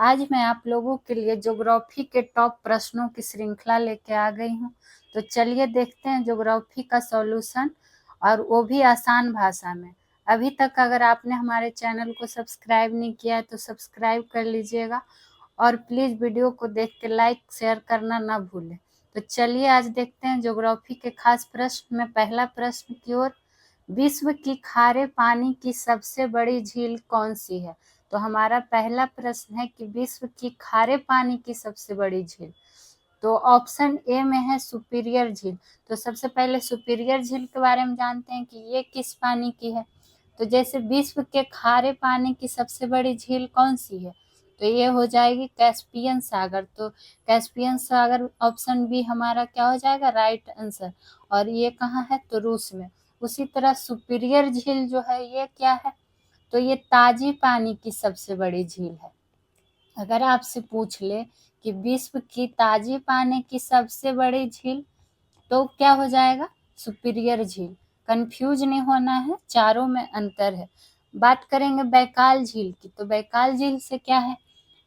आज मैं आप लोगों के लिए ज्योग्राफी के टॉप प्रश्नों की श्रृंखला लेके आ गई हूँ। तो चलिए देखते हैं ज्योग्राफी का सॉल्यूशन, और वो भी आसान भाषा में। अभी तक अगर आपने हमारे चैनल को सब्सक्राइब नहीं किया है तो सब्सक्राइब कर लीजिएगा, और प्लीज़ वीडियो को देख के लाइक शेयर करना ना भूलें। तो चलिए आज देखते हैं ज्योग्राफी के खास प्रश्न में। पहला प्रश्न की ओर, विश्व की खारे पानी की सबसे बड़ी झील कौन सी है? तो हमारा पहला प्रश्न है कि विश्व की खारे पानी की सबसे बड़ी झील, तो ऑप्शन ए में है सुपीरियर झील। तो सबसे पहले सुपीरियर झील के बारे में जानते हैं कि ये किस पानी की है। तो जैसे विश्व के खारे पानी की सबसे बड़ी झील कौन सी है, तो ये हो जाएगी कैस्पियन सागर। तो कैस्पियन सागर ऑप्शन बी हमारा क्या हो जाएगा, राइट आंसर। और ये कहाँ है, तो रूस में। उसी तरह सुपीरियर झील जो है ये क्या है, तो ये ताजी पानी की सबसे बड़ी झील है। अगर आपसे पूछ ले कि विश्व की ताजी पानी की सबसे बड़ी झील, तो क्या हो जाएगा, सुपीरियर झील। कंफ्यूज नहीं होना है, चारों में अंतर है। बात करेंगे बैकाल झील की, तो बैकाल झील से क्या है,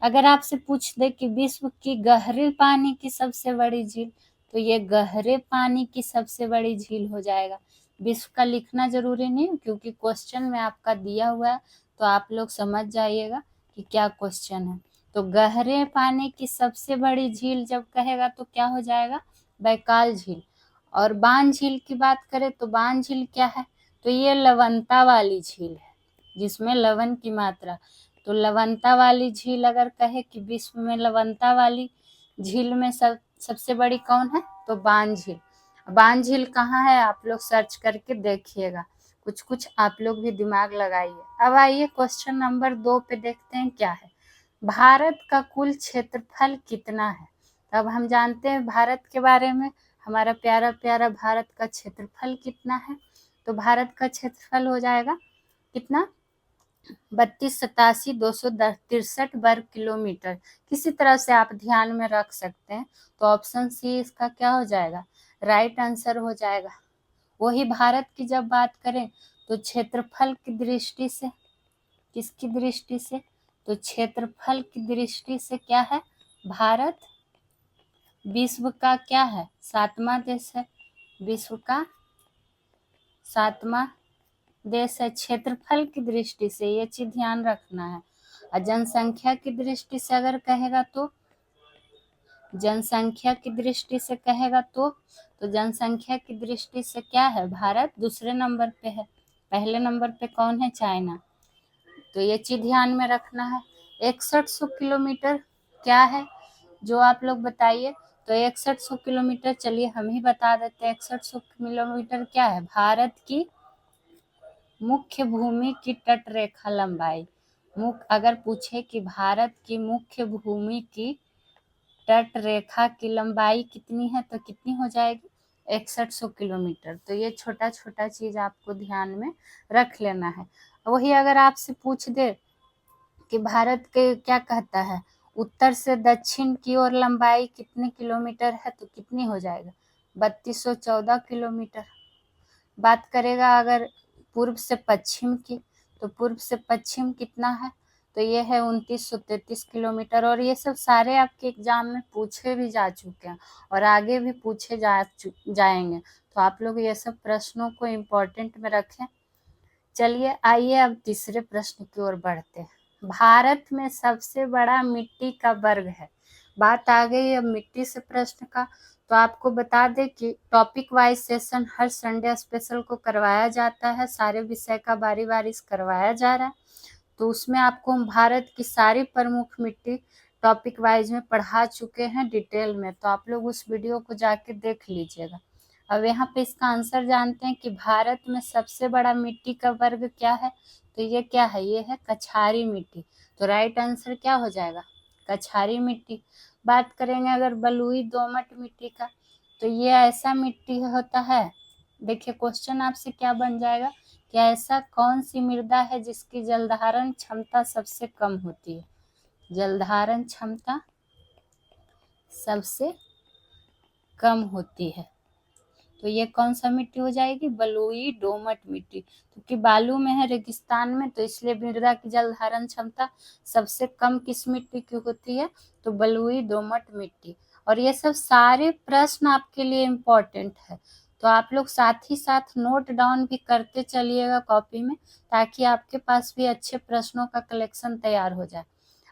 अगर आपसे पूछ दे कि विश्व की गहरे पानी की सबसे बड़ी झील, तो ये गहरे पानी की सबसे बड़ी झील हो जाएगा। विश्व का लिखना जरूरी नहीं है, क्योंकि क्वेश्चन में आपका दिया हुआ है, तो आप लोग समझ जाइएगा कि क्या क्वेश्चन है। तो गहरे पानी की सबसे बड़ी झील जब कहेगा तो क्या हो जाएगा, बैकाल झील। और बान झील की बात करें तो बान झील क्या है, तो ये लवणता वाली झील है, जिसमें लवण की मात्रा। तो लवणता वाली झील अगर कहे कि विश्व में लवणता वाली झील में सबसे बड़ी कौन है, तो बान झील। बान झील कहाँ है, आप लोग सर्च करके देखिएगा, कुछ कुछ आप लोग भी दिमाग लगाइए। अब आइए क्वेश्चन नंबर 2 पे देखते हैं क्या है। भारत का कुल क्षेत्रफल कितना है? अब हम जानते हैं भारत के बारे में, हमारा प्यारा प्यारा भारत का क्षेत्रफल कितना है। तो भारत का क्षेत्रफल हो जाएगा कितना, 32,87,263 वर्ग किलोमीटर। किसी तरह से आप ध्यान में रख सकते हैं। तो ऑप्शन सी इसका क्या हो जाएगा, राइट आंसर हो जाएगा। वही भारत की जब बात करें तो क्षेत्रफल की दृष्टि से, किसकी दृष्टि से, तो क्षेत्रफल की दृष्टि से क्या है, भारत विश्व का क्या है, 7वां देश है। विश्व का 7वां देश है क्षेत्रफल की दृष्टि से, ये चीज ध्यान रखना है। और जनसंख्या की दृष्टि से अगर कहेगा तो, जनसंख्या की दृष्टि से कहेगा तो जनसंख्या की दृष्टि से क्या है, भारत दूसरे नंबर पे है। पहले नंबर पे कौन है, चाइना। तो ये चीज ध्यान में रखना है। 6100 किलोमीटर क्या है, जो आप लोग बताइए। तो 6100 किलोमीटर, चलिए हम ही बता देते हैं। 6100 किलोमीटर क्या है, भारत की मुख्य भूमि की तट रेखा लंबाई। अगर पूछे कि भारत की मुख्य भूमि की तट रेखा की लंबाई कितनी है, तो कितनी हो जाएगी, 6100 किलोमीटर। तो ये छोटा छोटा चीज आपको ध्यान में रख लेना है। वही अगर आपसे पूछ दे कि भारत के क्या कहता है, उत्तर से दक्षिण की ओर लंबाई कितने किलोमीटर है, तो कितनी हो जाएगा, 3214 किलोमीटर। बात करेगा अगर पूर्व से पश्चिम की, तो पूर्व से पश्चिम कितना है, तो ये है 2933 किलोमीटर। और ये सब सारे आपके एग्जाम में पूछे भी जा चुके हैं, और आगे भी पूछे जाएंगे। तो आप लोग ये सब प्रश्नों को इम्पोर्टेंट में रखें। चलिए आइए अब तीसरे प्रश्न की ओर बढ़ते हैं। भारत में सबसे बड़ा मिट्टी का वर्ग है। बात आ गई अब मिट्टी से प्रश्न का। तो आपको बता दें कि टॉपिक वाइज सेशन हर संडे स्पेशल को करवाया जाता है, सारे विषय का बारी बारी से करवाया जा रहा है। तो उसमें आपको हम भारत की सारी प्रमुख मिट्टी टॉपिक वाइज में पढ़ा चुके हैं डिटेल में, तो आप लोग उस वीडियो को जाके देख लीजिएगा। अब यहाँ पे इसका आंसर जानते हैं कि भारत में सबसे बड़ा मिट्टी का वर्ग क्या है, तो ये क्या है, ये है कछारी मिट्टी। तो राइट आंसर क्या हो जाएगा, कछारी मिट्टी। बात करेंगे अगर बलुई दोमट मिट्टी का, तो ये ऐसा मिट्टी होता है, देखिए क्वेश्चन आपसे क्या बन जाएगा कि ऐसा कौन सी मृदा है जिसकी जलधारण क्षमता सबसे कम होती है, जलधारण क्षमता सबसे कम होती है। तो ये कौन सा मिट्टी हो जाएगी, बलुई दोमट मिट्टी, क्योंकि बालू में है, रेगिस्तान में, तो इसलिए मृदा की जल धारण क्षमता सबसे कम किस मिट्टी की होती है, तो बलुई दोमट मिट्टी। और ये सब सारे प्रश्न आपके लिए इम्पोर्टेंट है, तो आप लोग साथ ही साथ नोट डाउन भी करते चलिएगा कॉपी में, ताकि आपके पास भी अच्छे प्रश्नों का कलेक्शन तैयार हो जाए।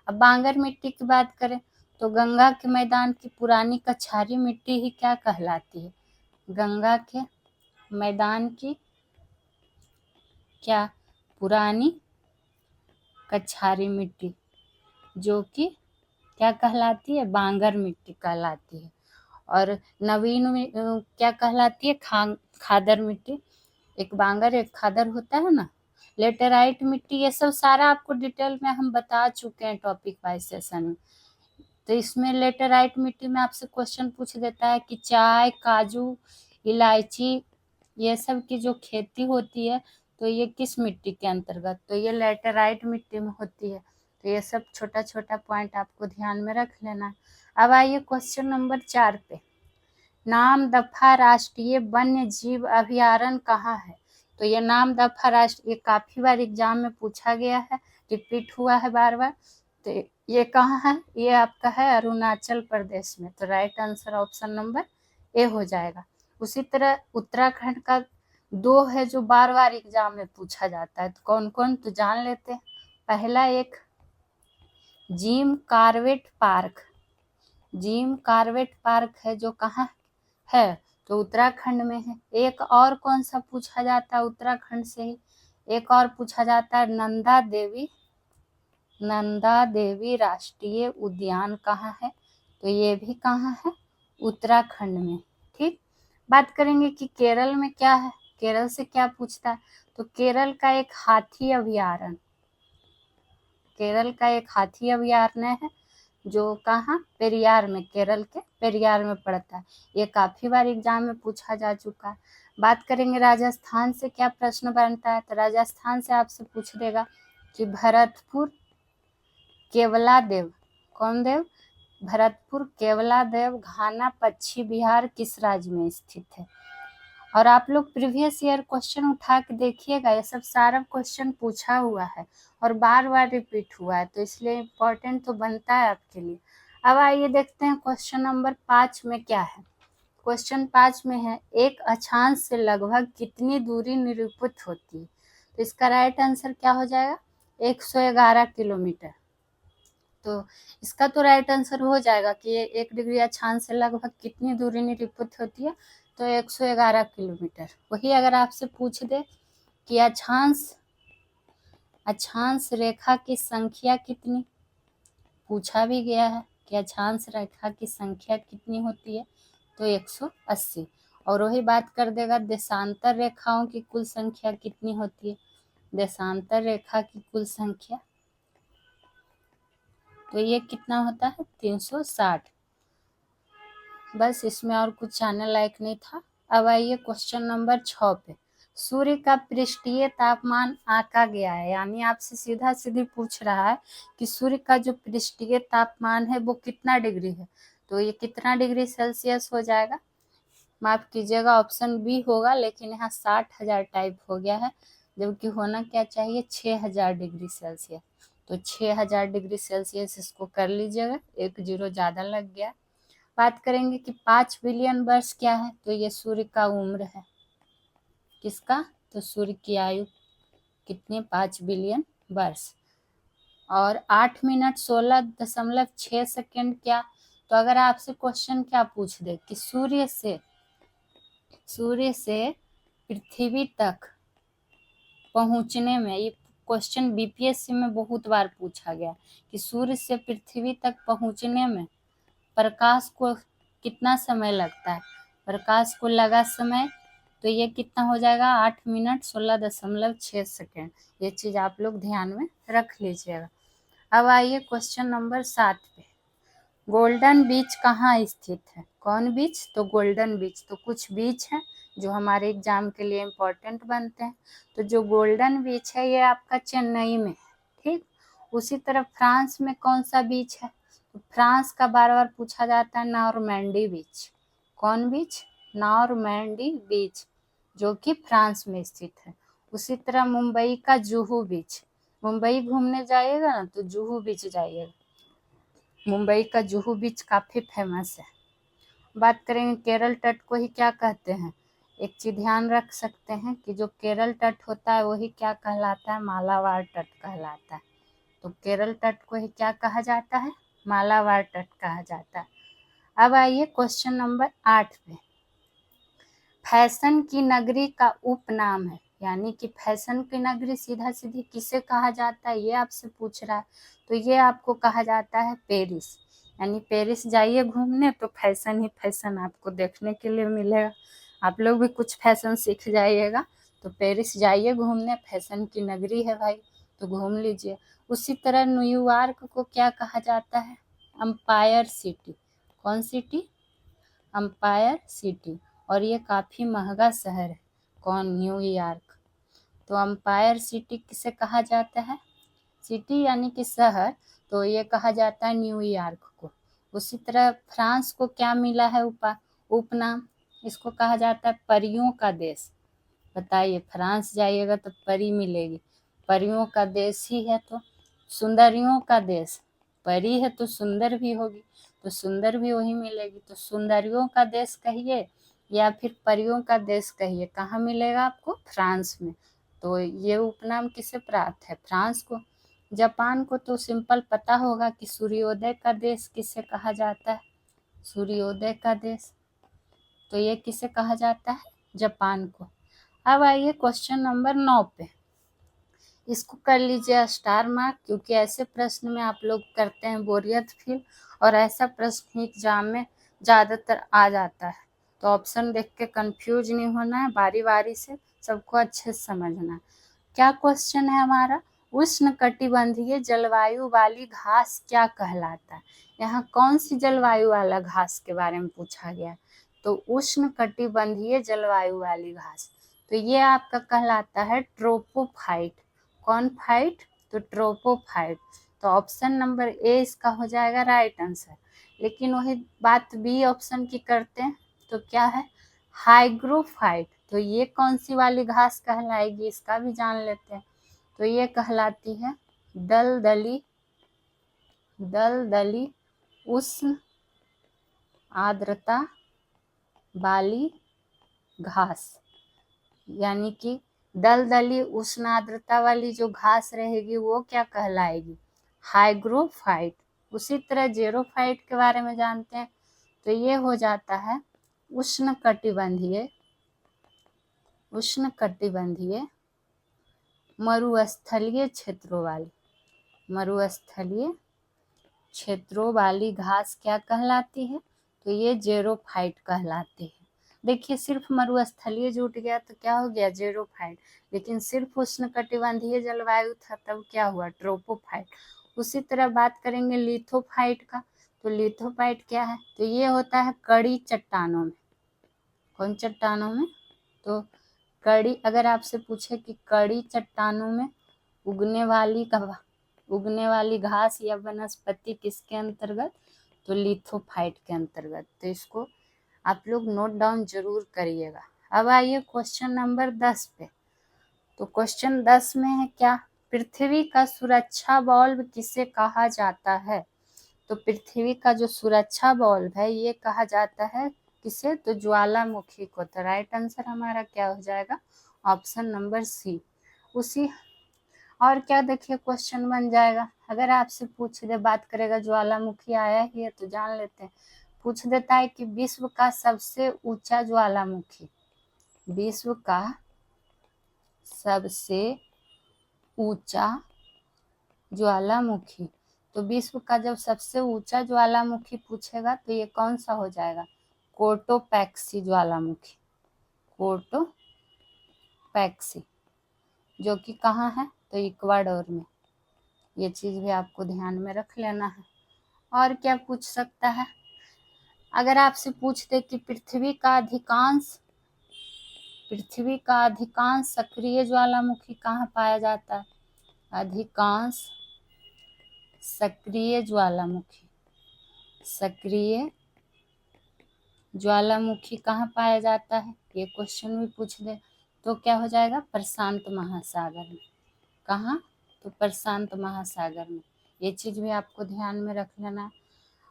अब बांगर मिट्टी की बात करें तो गंगा के मैदान की पुरानी कछारी मिट्टी ही क्या कहलाती है, गंगा के मैदान की क्या पुरानी कछारी मिट्टी जो कि क्या कहलाती है, बांगर मिट्टी कहलाती है। और नवीन क्या कहलाती है, खादर मिट्टी। एक बांगर एक खादर होता है ना। लेटेराइट मिट्टी, ये सब सारा आपको डिटेल में हम बता चुके हैं टॉपिक वाइज सेशन में। तो इसमें लेटेराइट मिट्टी में आपसे क्वेश्चन पूछ देता है कि चाय, काजू, इलायची, ये सब की जो खेती होती है तो ये किस मिट्टी के अंतर्गत, तो ये लेटेराइट मिट्टी में होती है। तो ये सब छोटा छोटा पॉइंट आपको ध्यान में रख लेना है। अब आइए क्वेश्चन नंबर 4 पे। नाम दफा राष्ट्रीय वन्य जीव अभयारण्य कहाँ है, तो ये नाम दफा राष्ट्रीय, ये काफी बार एग्जाम में पूछा गया है, रिपीट हुआ है बार बार। तो ये कहाँ है, ये आपका है अरुणाचल प्रदेश में। तो right answer option number A हो जाएगा। उसी तरह उत्तराखंड का 2 है जो बार बार एग्जाम में पूछा जाता है, तो कौन कौन, तो जान लेते हैं। पहला एक Jim Corbett park, Jim Corbett park है जो कहाँ है, तो उत्तराखंड में है। एक और कौन सा पूछा जाता है उत्तराखंड से ही, एक और पूछा जाता है नंदा देवी राष्ट्रीय उद्यान कहाँ है, तो ये भी कहाँ है, उत्तराखंड में। ठीक, बात करेंगे कि केरल में क्या है, केरल से क्या पूछता है, तो केरल का एक हाथी अभयारण्य, केरल का एक हाथी अभयारण्य है जो कहाँ, पेरियार में, केरल के पेरियार में पड़ता है। ये काफी बार एग्जाम में पूछा जा चुका है। बात करेंगे राजस्थान से क्या प्रश्न बनता है, तो राजस्थान से आपसे पूछ देगा कि भरतपुर केवला देव, कौन देव, भरतपुर केवला देव घाना पश्चिम बिहार किस राज्य में स्थित है। और आप लोग प्रीवियस ईयर क्वेश्चन उठा के देखिएगा, ये सब सारा क्वेश्चन पूछा हुआ है और बार बार रिपीट हुआ है, तो इसलिए इम्पोर्टेंट तो बनता है आपके लिए। अब आइए देखते हैं क्वेश्चन नंबर 5 में क्या है। क्वेश्चन 5 में है एक अक्षांश से लगभग कितनी दूरी निरूपित होती है, तो इसका राइट आंसर क्या हो जाएगा, 111 किलोमीटर। तो इसका तो राइट आंसर हो जाएगा कि 1 डिग्री अक्षांश से लगभग कितनी दूरी निरूपित होती है, तो 111 किलोमीटर। वही अगर आपसे पूछ दे कि अक्षांश रेखा की संख्या कितनी, पूछा भी गया है कि अक्षांश रेखा की संख्या कितनी होती है, तो 180। और वही बात कर देगा देशांतर रेखाओं की कुल संख्या कितनी होती है, देशांतर रेखा की कुल संख्या, तो ये कितना होता है, 360। बस, इसमें और कुछ जानने लायक नहीं था। अब आइए क्वेश्चन नंबर 6 पे। सूर्य का पृष्ठीय तापमान आंका गया है, यानी आपसे सीधा सीधी पूछ रहा है कि सूर्य का जो पृष्ठीय तापमान है वो कितना डिग्री है, तो ये कितना डिग्री सेल्सियस हो जाएगा, माफ कीजिएगा ऑप्शन बी होगा, लेकिन यहाँ 60,000 टाइप हो गया है, जबकि होना क्या चाहिए 6,000 डिग्री सेल्सियस। तो 6,000 डिग्री सेल्सियस इसको कर लीजिएगा, 1 जीरो ज़्यादा लग गया। बात करेंगे कि 5 बिलियन वर्ष क्या है, तो ये सूर्य का उम्र है, किसका, तो सूर्य की आयु कितने, 5 बिलियन वर्ष। और 8 मिनट 16.6 सेकेंड क्या, तो अगर आपसे क्वेश्चन क्या पूछ दे कि सूर्य से पृथ्वी तक पहुंचने में, ये क्वेश्चन बीपीएससी में बहुत बार पूछा गया कि सूर्य से पृथ्वी तक पहुंचने में प्रकाश को कितना समय लगता है, प्रकाश को लगा समय, तो ये कितना हो जाएगा, 8 मिनट 16.6 सेकेंड। ये चीज़ आप लोग ध्यान में रख लीजिएगा। अब आइए क्वेश्चन नंबर 7 पे। गोल्डन बीच कहाँ स्थित है, कौन बीच, तो गोल्डन बीच। तो कुछ बीच हैं जो हमारे एग्जाम के लिए इम्पोर्टेंट बनते हैं, तो जो गोल्डन बीच है ये आपका चेन्नई में है। ठीक, उसी तरह फ्रांस में कौन सा बीच है, तो फ्रांस का बार बार पूछा जाता है नॉर्मैंडी बीच, कौन बीच, नॉर्मैंडी बीच, जो कि फ्रांस में स्थित है। उसी तरह मुंबई का जुहू बीच, मुंबई घूमने जाइएगा ना तो जुहू बीच जाइएगा, मुंबई का जुहू बीच काफ़ी फेमस है। बात करेंगे केरल तट को ही क्या कहते हैं, एक चीज़ ध्यान रख सकते हैं कि जो केरल तट होता है वही क्या कहलाता है, मालाबार तट कहलाता है। तो केरल तट को ही क्या कहा जाता है, मालाबार तट कहा जाता है। अब आइए क्वेश्चन नंबर 8 पे। फैशन की नगरी का उपनाम है, यानी कि फैशन की नगरी सीधा सीधी किसे कहा जाता है, ये आपसे पूछ रहा है। तो ये आपको कहा जाता है पेरिस, यानी पेरिस जाइए घूमने तो फैशन ही फैशन आपको देखने के लिए मिलेगा। आप लोग भी कुछ फैशन सीख जाइएगा। तो पेरिस जाइए घूमने, फैशन की नगरी है भाई, तो घूम लीजिए। उसी तरह न्यूयॉर्क को क्या कहा जाता है, एम्पायर सिटी। कौन सिटी, एम्पायर सिटी। और ये काफ़ी महंगा शहर है, कौन, न्यूयॉर्क। तो एम्पायर सिटी किसे कहा जाता है, सिटी यानी कि शहर, तो ये कहा जाता है न्यूयॉर्क को। उसी तरह फ्रांस को क्या मिला है उपनाम, इसको कहा जाता है परियों का देश। बताइए, फ्रांस जाइएगा तो परी मिलेगी, परियों का देश ही है तो सुंदरियों का देश, परी है तो सुंदर भी होगी, तो सुंदर भी वही मिलेगी। तो सुंदरियों का देश कहिए या फिर परियों का देश कहिए, कहाँ मिलेगा आपको, फ्रांस में। तो ये उपनाम किसे प्राप्त है, फ्रांस को। जापान को तो सिंपल पता होगा कि सूर्योदय का देश किसे कहा जाता है, सूर्योदय का देश। तो ये किसे कहा जाता है, जापान को। अब आइए क्वेश्चन नंबर 9 पे। इसको कर लीजिए स्टार मार्क, क्योंकि ऐसे प्रश्न में आप लोग करते हैं बोरियत फील, और ऐसा प्रश्न एग्जाम में ज़्यादातर आ जाता है। तो ऑप्शन देख के कंफ्यूज नहीं होना है, बारी बारी से सबको अच्छे से समझना है। क्या क्वेश्चन है हमारा, उष्णकटिबंधीय जलवायु वाली घास क्या कहलाता है। यहाँ कौन सी जलवायु वाला घास के बारे में पूछा गया, तो उष्णकटिबंधीय जलवायु वाली घास, तो ये आपका कहलाता है ट्रोपोफाइट। कौन फाइट, तो ट्रोपोफाइट। तो ऑप्शन नंबर ए इसका हो जाएगा राइट आंसर। लेकिन वही बात बी ऑप्शन की करते हैं, तो क्या है, हाइग्रोफाइट। तो ये कौन सी वाली घास कहलाएगी, इसका भी जान लेते हैं। तो ये कहलाती है दलदली, दलदली उष्ण आर्द्रता वाली घास, यानी कि दलदली उष्ण आर्द्रता वाली जो घास रहेगी वो क्या कहलाएगी, हाइग्रोफाइट। उसी तरह जेरोफाइट के बारे में जानते हैं, तो ये हो जाता है उष्णकटिबंधीय, उष्णकटिबंधीय मरुस्थलीय क्षेत्रों वाली, मरुस्थलीय क्षेत्रों वाली घास क्या कहलाती है, तो ये जेरोफाइट कहलाती है। देखिए सिर्फ मरुस्थलीय जुट गया तो क्या हो गया, जेरोफाइट। लेकिन सिर्फ उष्णकटिबंधीय जलवायु था तब क्या हुआ, ट्रोपोफाइट। उसी तरह बात करेंगे लिथोफाइट का, तो लिथोफाइट क्या है, तो ये होता है कड़ी चट्टानों में। कौन चट्टानों में, तो कड़ी, अगर आपसे पूछे कि कड़ी चट्टानों में उगने वाली घास या वनस्पति किसके अंतर्गत, तो लिथोफाइट के अंतर्गत। तो इसको आप लोग नोट डाउन जरूर करिएगा। अब आइए क्वेश्चन नंबर 10 पे। तो क्वेश्चन 10 में है क्या, पृथ्वी का सुरक्षा बल्ब किसे कहा जाता है। तो पृथ्वी का जो सुरक्षा बल्ब है ये कहा जाता है किसे, तो ज्वालामुखी को। तो राइट आंसर हमारा क्या हो जाएगा, ऑप्शन नंबर सी। उसी और क्या देखिए क्वेश्चन बन जाएगा, अगर आपसे पूछ दे, बात करेगा ज्वालामुखी आया ही है तो जान लेते हैं। पूछ देता है कि विश्व का सबसे ऊंचा ज्वालामुखी, विश्व का सबसे ऊंचा ज्वालामुखी। तो विश्व का जब सबसे ऊंचा ज्वालामुखी पूछेगा तो ये कौन सा हो जाएगा, कोटोपैक्सी ज्वालामुखी, कोटोपैक्सी, जो कि कहाँ है, तो इक्वाडोर में। ये चीज़ भी आपको ध्यान में रख लेना है। और क्या पूछ सकता है, अगर आपसे पूछते कि पृथ्वी का अधिकांश सक्रिय ज्वालामुखी कहाँ पाया जाता है, अधिकांश सक्रिय ज्वालामुखी, सक्रिय ज्वालामुखी कहाँ पाया जाता है, ये क्वेश्चन भी पूछ दे तो क्या हो जाएगा, प्रशांत महासागर में। कहाँ, तो प्रशांत महासागर में। ये चीज भी आपको ध्यान में रख लेना।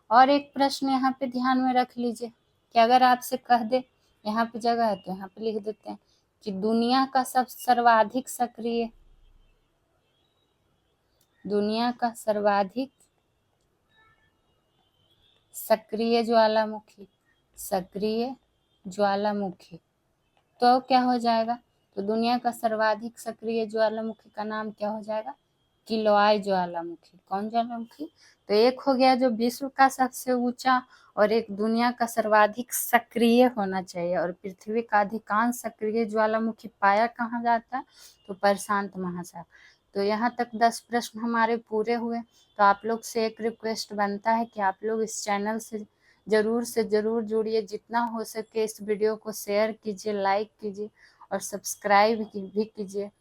और एक प्रश्न यहाँ पे ध्यान में रख लीजिए कि अगर आपसे कह दे, यहाँ पे जगह है तो यहाँ पे लिख देते हैं कि दुनिया का सर्वाधिक सक्रिय ज्वालामुखी, तो क्या हो जाएगा, तो दुनिया का सर्वाधिक सक्रिय ज्वालामुखी का नाम क्या हो जाएगा, किल्वाय ज्वालामुखी। कौन ज्वालामुखी, तो एक हो गया जो विश्व का सबसे ऊंचा, और एक दुनिया का सर्वाधिक सक्रिय होना चाहिए। और पृथ्वी का अधिकांश सक्रिय ज्वालामुखी पाया कहाँ जाता है, तो प्रशांत महासागर। तो यहाँ तक 10 प्रश्न हमारे पूरे हुए। तो आप लोग से एक रिक्वेस्ट बनता है कि आप लोग इस चैनल से जरूर जुड़िए, जितना हो सके इस वीडियो को शेयर कीजिए, लाइक कीजिए और सब्सक्राइब भी कीजिए।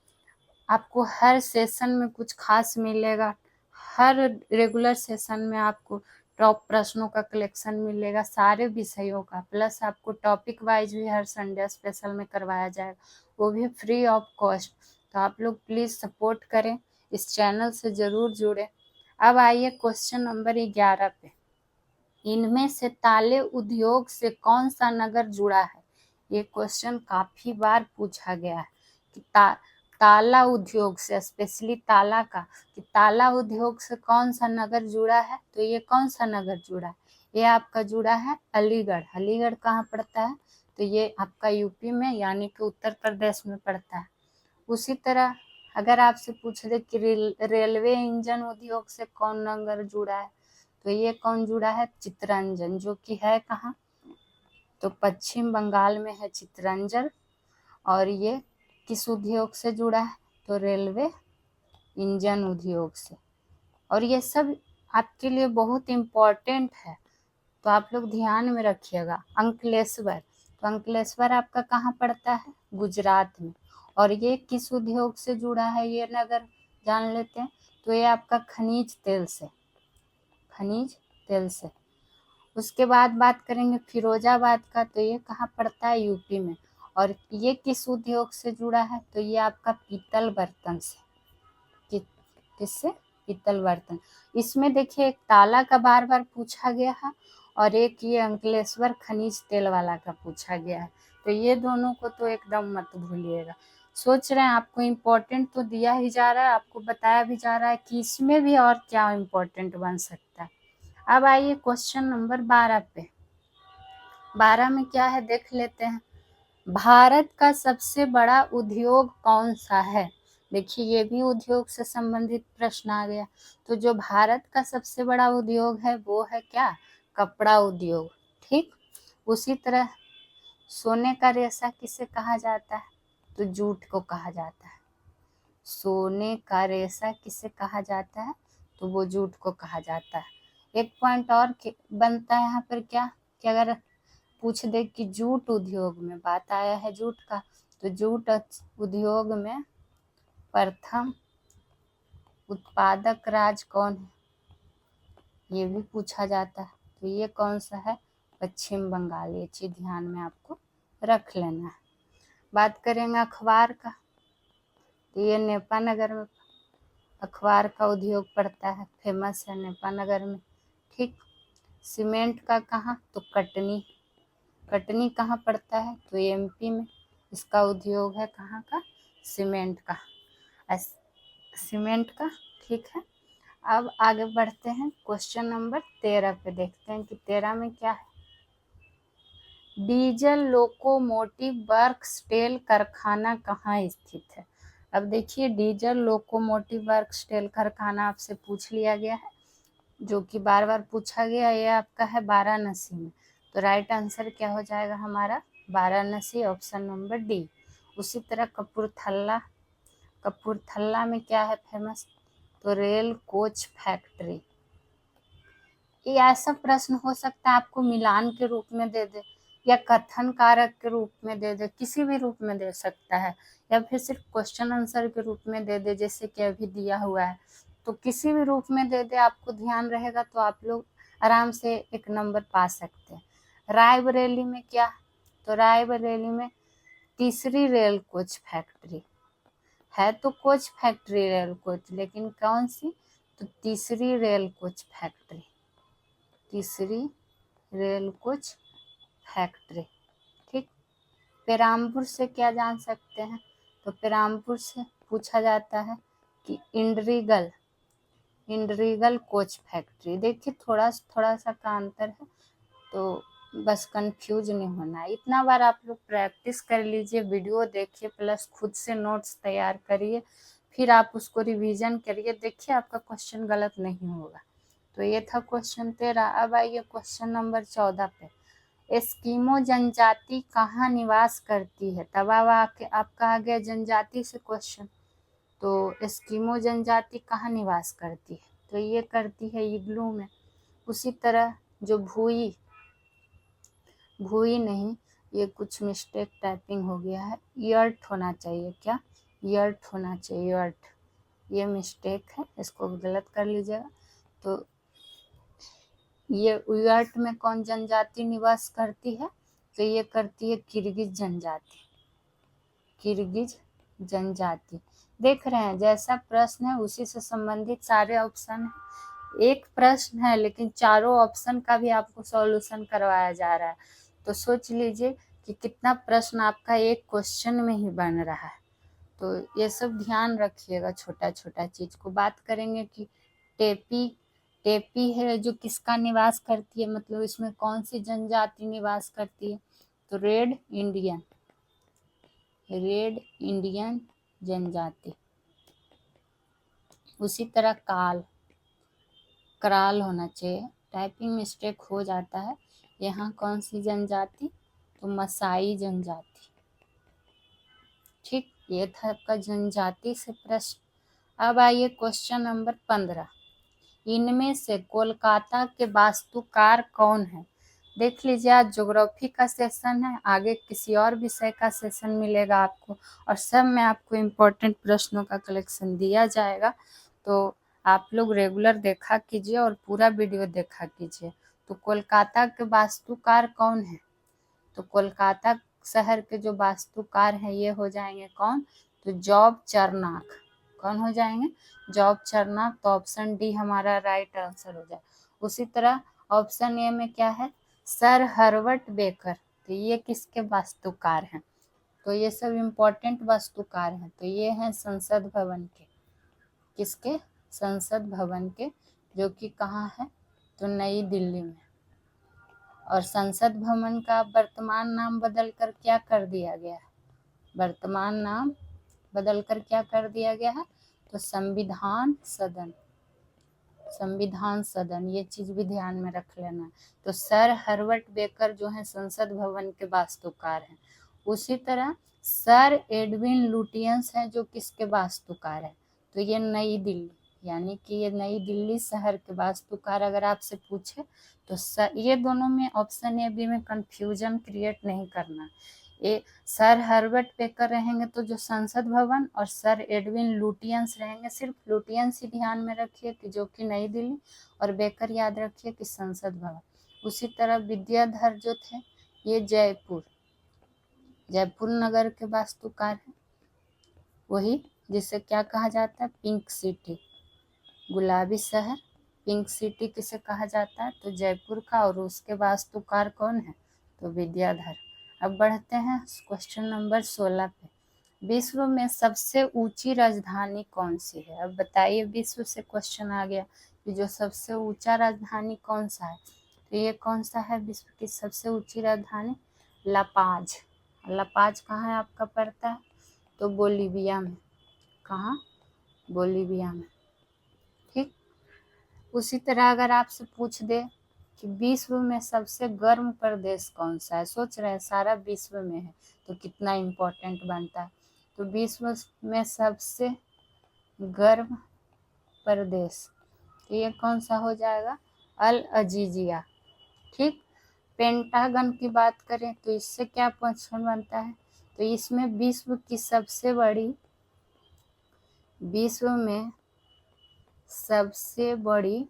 आपको हर सेशन में कुछ खास मिलेगा, हर रेगुलर सेशन में आपको टॉप प्रश्नों का कलेक्शन मिलेगा, सारे विषयों का, प्लस आपको टॉपिक वाइज भी हर संडे स्पेशल में करवाया जाएगा, वो भी फ्री ऑफ कॉस्ट। तो आप लोग प्लीज़ सपोर्ट करें, इस चैनल से ज़रूर जुड़ें। अब आइए क्वेश्चन नंबर 11 पे। इनमें से ताले उद्योग से कौन सा नगर जुड़ा है, ये क्वेश्चन काफ़ी बार पूछा गया है कि ताला उद्योग से, स्पेशली ताला का, कि ताला उद्योग से कौन सा नगर जुड़ा है, तो ये कौन सा नगर जुड़ा है, ये आपका जुड़ा है अलीगढ़। अलीगढ़ कहाँ पड़ता है, तो ये आपका यूपी में यानी कि उत्तर प्रदेश में पड़ता है। उसी तरह अगर आपसे पूछ दे कि रेलवे इंजन उद्योग से कौन नगर जुड़ा है, तो ये कौन जुड़ा है, चित्तरंजन, जो कि है कहाँ, तो पश्चिम बंगाल में है चित्तरंजन। और ये किस उद्योग से जुड़ा है, तो रेलवे इंजन उद्योग से। और ये सब आपके लिए बहुत इम्पोर्टेंट है, तो आप लोग ध्यान में रखिएगा। अंकलेश्वर, तो अंकलेश्वर आपका कहाँ पड़ता है, गुजरात में। और ये किस उद्योग से जुड़ा है, ये नगर जान लेते हैं, तो ये आपका खनिज तेल से। उसके बाद बात करेंगे फिरोजाबाद का, तो ये कहाँ पड़ता है, यूपी में। और ये किस उद्योग से जुड़ा है, तो ये आपका पीतल बर्तन से। किससे, पीतल बर्तन। इसमें देखिए एक ताला का बार बार पूछा गया है और एक ये अंकलेश्वर खनिज तेल वाला का पूछा गया है, तो ये दोनों को तो एकदम मत भूलिएगा। सोच रहे हैं आपको इम्पोर्टेंट तो दिया ही जा रहा है, आपको बताया भी जा रहा है कि इसमें भी और क्या इम्पोर्टेंट बन सकता है। अब आइए क्वेश्चन नंबर 12 पे। 12 में क्या है देख लेते हैं। भारत का सबसे बड़ा उद्योग कौन सा है, देखिए ये भी उद्योग से संबंधित प्रश्न आ गया। तो जो भारत का सबसे बड़ा उद्योग है वो है क्या, कपड़ा उद्योग। ठीक, उसी तरह सोने का रेशा किसे कहा जाता है, तो जूट को कहा जाता है। सोने का रेशा किसे कहा जाता है, तो वो जूट को कहा जाता है। एक पॉइंट और बनता है यहाँ पर क्या, कि अगर पूछ दे कि जूट उद्योग में, बात आया है जूट का, तो जूट उद्योग में प्रथम उत्पादक राज्य कौन है, ये भी पूछा जाता है। तो ये कौन सा है, पश्चिम बंगाल। ये चीज ध्यान में आपको रख लेना है। बात करेंगे अखबार का, तो ये नेपानगर में अखबार का उद्योग पड़ता है, फेमस है नेपानगर में। ठीक, सीमेंट का कहाँ, तो कटनी कहाँ पड़ता है, तो एमपी में। इसका उद्योग है कहाँ का, सीमेंट का। ठीक है, अब आगे बढ़ते हैं क्वेश्चन नंबर 13 पे, देखते हैं कि 13 में क्या है। डीजल लोकोमोटिव वर्क्स टेल कारखाना कहाँ स्थित है। अब देखिए डीजल लोकोमोटिव वर्क्स टेल कारखाना आपसे पूछ लिया गया है, जो कि बार बार पूछा गया। ये आपका है वाराणसी में, तो राइट आंसर क्या हो जाएगा हमारा, वाराणसी, ऑप्शन नंबर डी। उसी तरह कपूरथला में क्या है फेमस, तो रेल कोच फैक्ट्री। ये ऐसा प्रश्न हो सकता है आपको मिलान के रूप में दे दे, या कथन कारक के रूप में दे दे, किसी भी रूप में दे सकता है, या फिर सिर्फ क्वेश्चन आंसर के रूप में दे दे, जैसे कि अभी दिया हुआ है। तो किसी भी रूप में दे दे, आपको ध्यान रहेगा तो आप लोग आराम से एक नंबर पा सकते हैं। रायबरेली में क्या, तो रायबरेली में तीसरी रेल कोच फैक्ट्री है। तो कोच फैक्ट्री रेल कोच, लेकिन कौन सी, तो तीसरी रेल कोच फैक्ट्री, तीसरी रेल कोच फैक्ट्री। ठीक। पेराम्बूर से क्या जान सकते हैं, तो पेराम्बूर से पूछा जाता है कि इंड्रीगल कोच फैक्ट्री। देखिए थोड़ा सा का अंतर है, तो बस कंफ्यूज नहीं होना। इतना बार आप लोग प्रैक्टिस कर लीजिए, वीडियो देखिए, प्लस खुद से नोट्स तैयार करिए, फिर आप उसको रिवीजन करिए, देखिए आपका क्वेश्चन गलत नहीं होगा। तो ये था क्वेश्चन 13। अब आइए क्वेश्चन नंबर 14 पे। एस्किमो जनजाति कहाँ निवास करती है, तब आपका आ गया जनजाति से क्वेश्चन। तो एस्किमो जनजाति कहाँ निवास करती है, तो ये करती है इग्लू में। उसी तरह जो भूई नहीं, ये कुछ मिस्टेक टाइपिंग हो गया है, यर्ट होना चाहिए, क्या यर्ट होना चाहिए, यर्ट, ये मिस्टेक है, इसको गलत कर लीजिएगा। तो ये यर्ट में कौन जनजाति निवास करती है, तो ये करती है किर्गिज जनजाति, किर्गिज जनजाति। देख रहे हैं जैसा प्रश्न है उसी से संबंधित सारे ऑप्शन है। एक प्रश्न है लेकिन चारों ऑप्शन का भी आपको सॉल्यूशन करवाया जा रहा है, तो सोच लीजिए कि कितना प्रश्न आपका एक क्वेश्चन में ही बन रहा है। तो ये सब ध्यान रखिएगा, छोटा छोटा चीज को। बात करेंगे कि टेपी है जो किसका निवास करती है, मतलब इसमें कौन सी जनजाति निवास करती है, तो रेड इंडियन जनजाति। उसी तरह कराल होना चाहिए, टाइपिंग मिस्टेक हो जाता है। यहाँ कौन सी जनजाति, तो मसाई जनजाति। ठीक, ये था आपका जनजाति से प्रश्न। अब आइए क्वेश्चन नंबर 15। इनमें से कोलकाता के वास्तुकार कौन है। देख लीजिए आज ज्योग्राफी का सेशन है, आगे किसी और विषय का सेशन मिलेगा आपको, और सब में आपको इम्पोर्टेंट प्रश्नों का कलेक्शन दिया जाएगा। तो आप लोग रेगुलर देखा कीजिए और पूरा वीडियो देखा कीजिए। तो कोलकाता के वास्तुकार कौन है, तो कोलकाता शहर के जो वास्तुकार हैं ये हो जाएंगे कौन, तो जॉब चरनाक। कौन हो जाएंगे, जॉब चरनाक। तो ऑप्शन डी हमारा राइट आंसर हो जाए। उसी तरह ऑप्शन ए में क्या है, सर हर्बर्ट बेकर। तो ये किसके वास्तुकार हैं, तो ये सब इम्पोर्टेंट वास्तुकार हैं। तो ये हैं संसद भवन के, किसके, संसद भवन के, जो कि कहाँ है, तो नई दिल्ली में। और संसद भवन का वर्तमान नाम बदलकर क्या कर दिया गया है, वर्तमान नाम बदलकर क्या कर दिया गया है, तो संविधान सदन, ये चीज भी ध्यान में रख लेना है। तो सर हर्बर्ट बेकर जो है संसद भवन के वास्तुकार हैं। उसी तरह सर एडविन लुटियंस हैं जो किसके वास्तुकार है, तो ये नई दिल्ली, यानी कि ये नई दिल्ली शहर के वास्तुकार अगर आपसे पूछे तो ये दोनों में ऑप्शन ए बी में कंफ्यूजन क्रिएट नहीं करना। ये सर हर्बर्ट बेकर रहेंगे तो जो संसद भवन, और सर एडविन लुटियंस रहेंगे, सिर्फ लुटियंस ही ध्यान में रखिए कि जो कि नई दिल्ली, और बेकर याद रखिए कि संसद भवन। उसी तरह विद्याधर जो थे ये जयपुर नगर के वास्तुकार हैं, वही जिसे क्या कहा जाता है, पिंक सिटी, गुलाबी शहर। पिंक सिटी किसे कहा जाता है, तो जयपुर का, और उसके वास्तुकार कौन है, तो विद्याधर। अब बढ़ते हैं क्वेश्चन नंबर 16 पे। विश्व में सबसे ऊंची राजधानी कौन सी है। अब बताइए, विश्व से क्वेश्चन आ गया कि जो सबसे ऊंचा राजधानी कौन सा है, तो ये कौन सा है विश्व की सबसे ऊंची राजधानी, लापाज। लापाज कहाँ है आपका पड़ता है, तो बोलीविया में। कहाँ, बोलीविया में। ठीक। उसी तरह अगर आपसे पूछ दे कि विश्व में सबसे गर्म प्रदेश कौन सा है, सोच रहे हैं सारा विश्व में है तो कितना इम्पोर्टेंट बनता है। तो विश्व में सबसे गर्म प्रदेश, तो ये कौन सा हो जाएगा, अल अजीजिया। ठीक। पेंटागन की बात करें तो इससे क्या क्वेश्चन बनता है, तो इसमें विश्व में सबसे बड़ी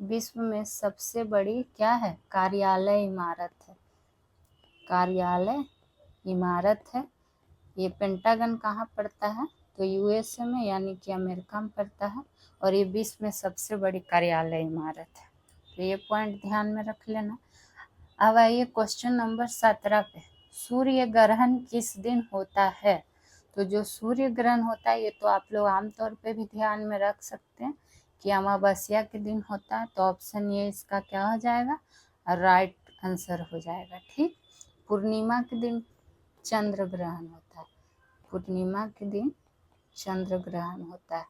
विश्व में सबसे बड़ी क्या है? कार्यालय इमारत है। कार्यालय इमारत है। ये पेंटागन कहाँ पड़ता है? तो यूएसए में, यानी कि अमेरिका में पड़ता है, और ये विश्व में सबसे बड़ी कार्यालय इमारत है। तो ये पॉइंट ध्यान में रख लेना। अब आइए क्वेश्चन नंबर 17 पे। सूर्य ग्रहण किस दिन होता है? तो जो सूर्य ग्रहण होता है, ये तो आप लोग आमतौर पे भी ध्यान में रख सकते हैं कि अमावस्या के दिन होता है। तो ऑप्शन ये इसका क्या हो जाएगा? राइट आंसर हो जाएगा। ठीक। पूर्णिमा के दिन चंद्र ग्रहण होता है। पूर्णिमा के दिन चंद्र ग्रहण होता है,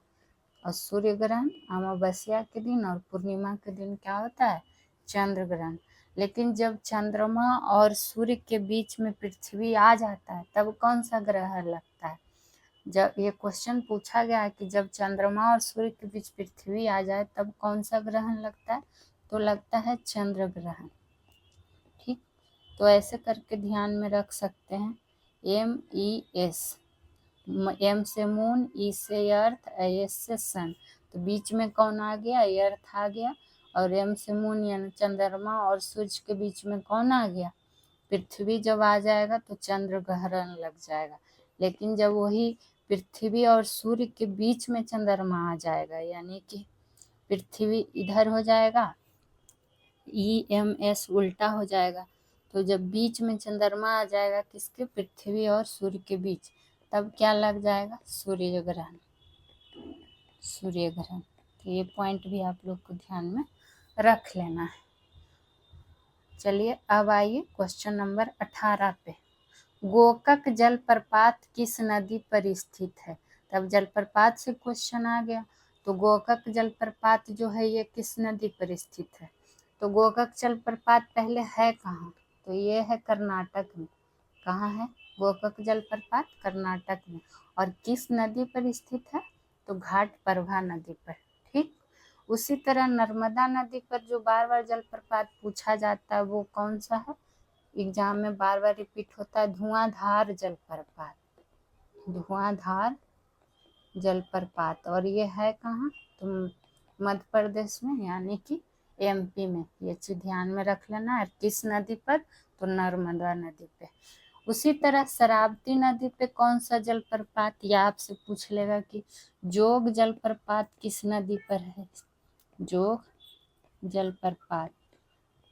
और सूर्य ग्रहण अमावस्या के दिन और पूर्णिमा के दिन क्या होता है? चंद्र ग्रहण। लेकिन जब चंद्रमा और सूर्य के बीच में पृथ्वी आ जाता है, तब कौन सा ग्रहण लगता है? जब ये क्वेश्चन पूछा गया है कि जब चंद्रमा और सूर्य के बीच पृथ्वी आ जाए तब कौन सा ग्रहण लगता है? तो लगता है चंद्र ग्रहण। ठीक। तो ऐसे करके ध्यान में रख सकते हैं। MES, M से मून, E से अर्थ, S से सन। तो बीच में कौन आ गया? अर्थ आ गया। और M से मून यानी चंद्रमा और सूर्य के बीच में कौन आ गया? पृथ्वी जब आ जाएगा तो चंद्र ग्रहण लग जाएगा। लेकिन जब वही पृथ्वी और सूर्य के बीच में चंद्रमा आ जाएगा, यानी कि पृथ्वी इधर हो जाएगा, EMS उल्टा हो जाएगा। तो जब बीच में चंद्रमा आ जाएगा किसके? पृथ्वी और सूर्य के बीच, तब क्या लग जाएगा? सूर्य ग्रहण। सूर्य ग्रहण। तो ये पॉइंट भी आप लोग को ध्यान में रख लेना है। चलिए अब आइए क्वेश्चन नंबर 18 पे। गोकक जलप्रपात किस नदी पर स्थित है? तब जलप्रपात से क्वेश्चन आ गया। तो गोकक जलप्रपात जो है ये किस नदी पर स्थित है? तो गोकक जलप्रपात पहले है कहाँ? तो ये है कर्नाटक में। कहाँ है गोकक जलप्रपात? कर्नाटक में। और किस नदी पर स्थित है? तो घाटप्रभा नदी पर। ठीक। उसी तरह नर्मदा नदी पर जो बार बार जलप्रपात पूछा जाता है वो कौन सा है? एग्जाम में बार बार रिपीट होता है, धुआंधार जलप्रपात। धुआंधार जलप्रपात। और ये है कहाँ? तो मध्य प्रदेश में, यानी कि MP में। ये चीज ध्यान में रख लेना है। किस नदी पर? तो नर्मदा नदी पे। उसी तरह शरावती नदी पे कौन सा जलप्रपात? या आपसे पूछ लेगा कि जोग जलप्रपात किस नदी पर है? जोग जलप्रपात,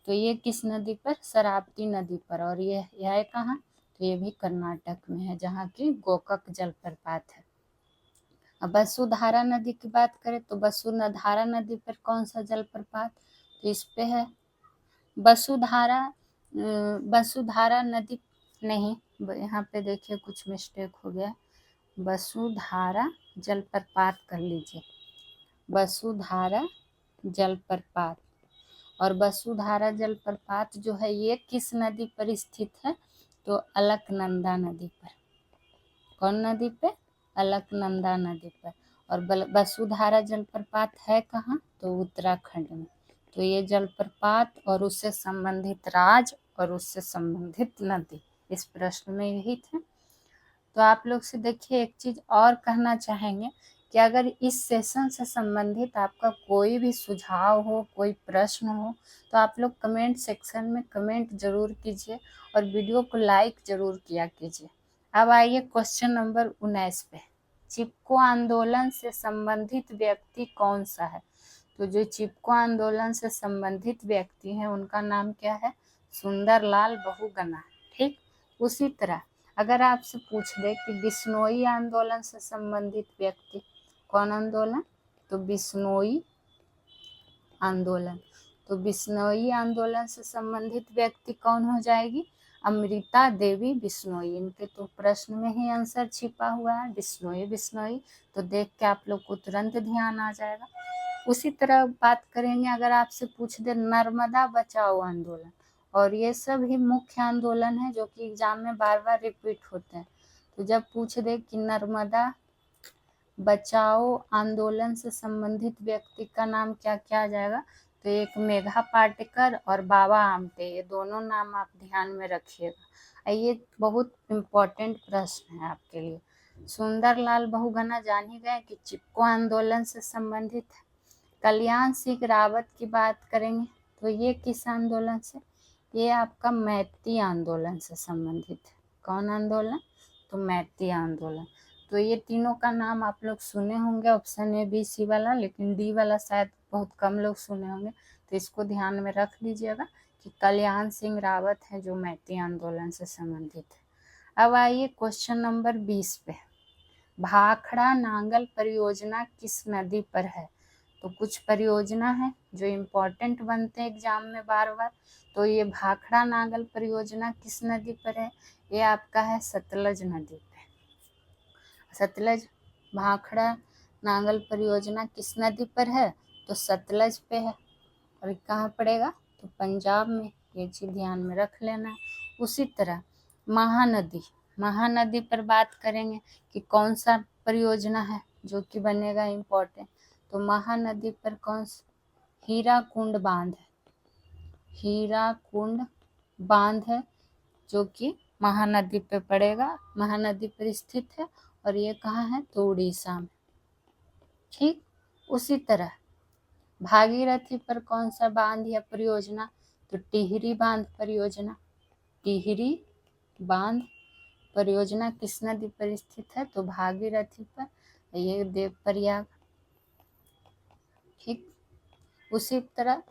तो ये किस नदी पर? शरावती नदी पर। और ये है कहाँ? तो ये भी कर्नाटक में है, जहाँ की गोकक जलप्रपात है। अब वसुधारा नदी की बात करें तो वसुधारा नदी पर कौन सा जलप्रपात? तो इस पे है वसुधारा। वसुधारा नदी नहीं, यहाँ पे देखिए कुछ मिस्टेक हो गया। वसुधारा जलप्रपात कर लीजिए। वसुधारा जलप्रपात। और वसुधारा जलप्रपात जो है ये किस नदी पर स्थित है? तो अलकनंदा नदी पर। कौन नदी पे? अलकनंदा नदी पर। और वसुधारा जलप्रपात है कहाँ? तो उत्तराखंड में। तो ये जलप्रपात और उससे संबंधित राज्य और उससे संबंधित नदी इस प्रश्न में यही थे। तो आप लोग से देखिए एक चीज और कहना चाहेंगे कि अगर इस सेशन से संबंधित आपका कोई भी सुझाव हो, कोई प्रश्न हो, तो आप लोग कमेंट सेक्शन में कमेंट जरूर कीजिए और वीडियो को लाइक जरूर किया कीजिए। अब आइए क्वेश्चन नंबर 19 पे। चिपको आंदोलन से संबंधित व्यक्ति कौन सा है? तो जो चिपको आंदोलन से संबंधित व्यक्ति हैं उनका नाम क्या है? सुंदरलाल बहुगुणा। ठीक। उसी तरह अगर आपसे पूछ दे कि बिश्नोई आंदोलन से संबंधित व्यक्ति कौन आंदोलन? तो बिश्नोई आंदोलन। तो बिश्नोई आंदोलन से संबंधित व्यक्ति कौन हो जाएगी? अमृता देवी बिश्नोई। इनके तो प्रश्न में ही आंसर छिपा हुआ है, बिश्नोई बिश्नोई। तो देख के आप लोग को तुरंत ध्यान आ जाएगा। उसी तरह बात करेंगे अगर आपसे पूछ दे नर्मदा बचाओ आंदोलन, और ये सब ही मुख्य आंदोलन है जो कि एग्जाम में बार बार रिपीट होते हैं। तो जब पूछ दे कि नर्मदा बचाओ आंदोलन से संबंधित व्यक्ति का नाम क्या क्या आ जाएगा? तो एक मेघा पाटेकर और बाबा आमटे, ये दोनों नाम आप ध्यान में रखिएगा। ये बहुत इम्पोर्टेंट प्रश्न है आपके लिए। सुंदरलाल बहुगुणा जान ही गए कि चिपको आंदोलन से संबंधित है। कल्याण सिंह रावत की बात करेंगे तो ये किस आंदोलन से, ये आपका मैती आंदोलन से संबंधित है। कौन आंदोलन, तो मैती आंदोलन। तो ये तीनों का नाम आप लोग सुने होंगे, ऑप्शन ए बी सी वाला, लेकिन डी वाला शायद बहुत कम लोग सुने होंगे, तो इसको ध्यान में रख लीजिएगा कि कल्याण सिंह रावत है जो मैती आंदोलन से संबंधित है। अब आइए क्वेश्चन नंबर 20 पे, भाखड़ा नांगल परियोजना किस नदी पर है। तो कुछ परियोजना है जो इम्पोर्टेंट बनते हैं एग्जाम में बार बार। तो ये भाखड़ा नांगल परियोजना किस नदी पर है, ये आपका है सतलज नदी पे। सतलज भाखड़ा नांगल परियोजना किस नदी पर है, तो सतलज पे है। और कहाँ पड़ेगा, तो पंजाब में, ये चीज़ ध्यान में रख लेना है। उसी तरह महानदी, महानदी पर बात करेंगे कि कौन सा परियोजना है जो कि बनेगा इम्पोर्टेंट। तो महानदी पर कौन सा, हीराकुंड बांध है, हीराकुंड बांध है जो कि महानदी पे पड़ेगा, महानदी पर स्थित है। और ये कहाँ है, तो उड़ीसा में। ठीक, उसी तरह भागीरथी पर कौन सा बांध या परियोजना, तो टिहरी बांध परियोजना। टिहरी बांध परियोजना किस नदी पर स्थित है, तो भागीरथी पर, ये देवप्रयाग। ठीक, उसी तरह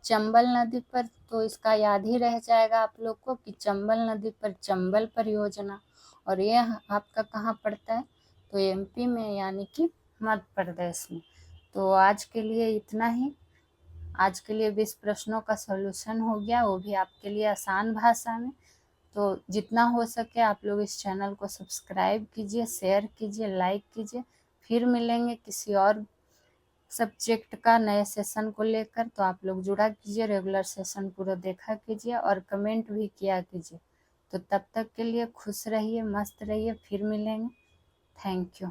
चंबल नदी पर, तो इसका याद ही रह जाएगा आप लोग को कि चंबल नदी पर चंबल परियोजना। और ये आपका कहाँ पड़ता है, तो एमपी में, यानी कि मध्य प्रदेश में। तो आज के लिए इतना ही। आज के लिए 20 प्रश्नों का सॉल्यूशन हो गया, वो भी आपके लिए आसान भाषा में। तो जितना हो सके आप लोग इस चैनल को सब्सक्राइब कीजिए, शेयर कीजिए, लाइक कीजिए। फिर मिलेंगे किसी और सब्जेक्ट का नए सेशन को लेकर। तो आप लोग जुड़ा कीजिए, रेगुलर सेशन पूरा देखा कीजिए और कमेंट भी किया कीजिए। तो तब तक के लिए खुश रहिए, मस्त रहिए, फिर मिलेंगे। Thank you.